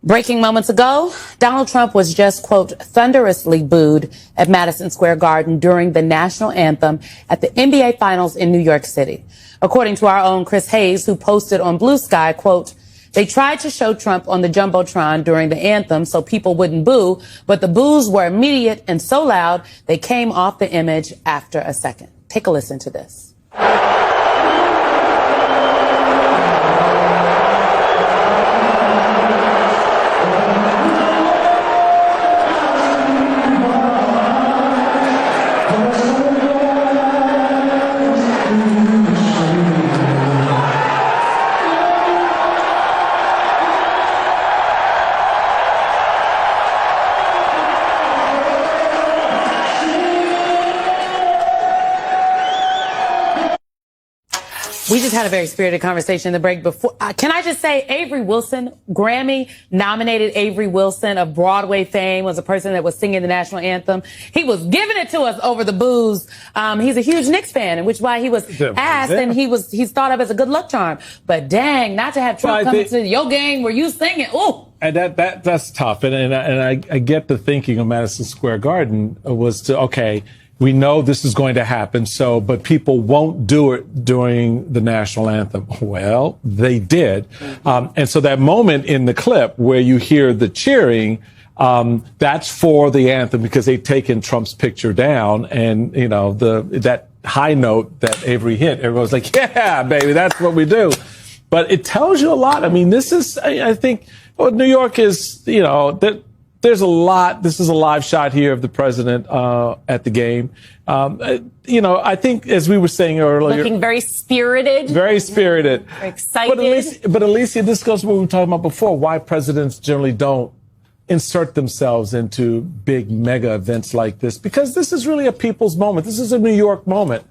Breaking moments ago, Donald Trump was just, quote, thunderously booed at Madison Square Garden during the national anthem at the NBA Finals in New York City. According to our own Chris Hayes, who posted on Blue Sky, quote, they tried to show Trump on the Jumbotron during the anthem so people wouldn't boo, but the boos were immediate and so loud they came off the image after a second. Take a listen to this. We just had a very spirited conversation in the break before. Can I just say Avery Wilson, Grammy-nominated Avery Wilson of Broadway fame, was a person that was singing the national anthem. He was giving it to us over the boos. He's a huge Knicks fan, and which is why he was asked, and he's thought of as a good luck charm. But dang, not to have Trump come into your game where you singing. Ooh. And that's tough. And I get the thinking of Madison Square Garden was to, okay, we know this is going to happen, but people won't do it during the national anthem. Well, they did. And so that moment in the clip where you hear the cheering, that's for the anthem because they've taken Trump's picture down. And, you know, that high note that Avery hit, everyone's like, yeah, baby, that's what we do. But it tells you a lot. I mean, this is, I think, New York is, you know, there's a lot. This is a live shot here of the president at the game. You know, I think, as we were saying earlier, looking very spirited. Very spirited. Very excited. But Alicia, this goes to what we were talking about before, why presidents generally don't insert themselves into big mega events like this, because this is really a people's moment. This is a New York moment.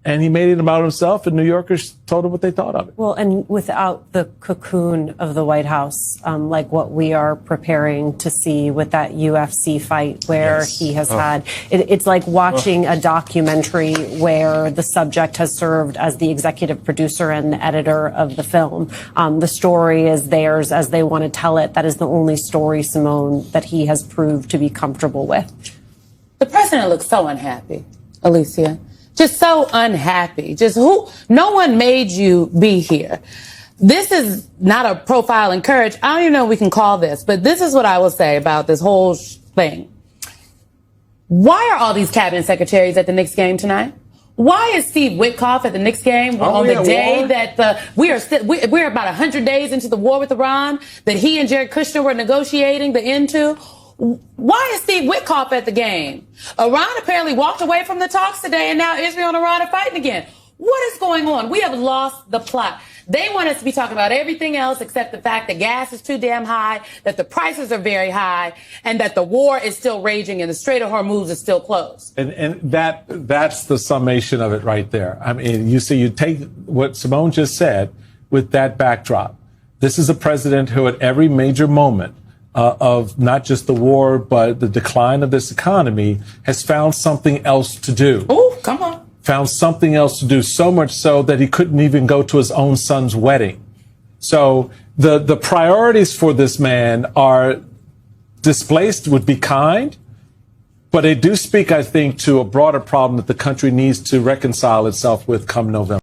And he made it about himself, and New Yorkers told him what they thought of it. Well, and without the cocoon of the White House, like what we are preparing to see with that UFC fight where he has had, it's like watching a documentary where the subject has served as the executive producer and the editor of the film. The story is theirs as they want to tell it. That is the only story, Simone, that he has proved to be comfortable with. The president looks so unhappy, Alicia. Just so unhappy. No one made you be here. This is not a profile in courage. I don't even know what we can call this, but this is what I will say about this whole thing. Why are all these cabinet secretaries at the Knicks game tonight? Why is Steve Witkoff at the Knicks game on the day that we're about 100 days into the war with Iran that he and Jared Kushner were negotiating the end to? Why is Steve Witkoff at the game? Iran apparently walked away from the talks today, and now Israel and Iran are fighting again. What is going on? We have lost the plot. They want us to be talking about everything else except the fact that gas is too damn high, that the prices are very high, and that the war is still raging and the Strait of Hormuz is still closed. And that's the summation of it right there. I mean, you take what Simone just said with that backdrop. This is a president who at every major moment of not just the war, but the decline of this economy, has found something else to do. Oh, come on. Found something else to do, so much so that he couldn't even go to his own son's wedding. So the priorities for this man are displaced would be kind, but they do speak, I think, to a broader problem that the country needs to reconcile itself with come November.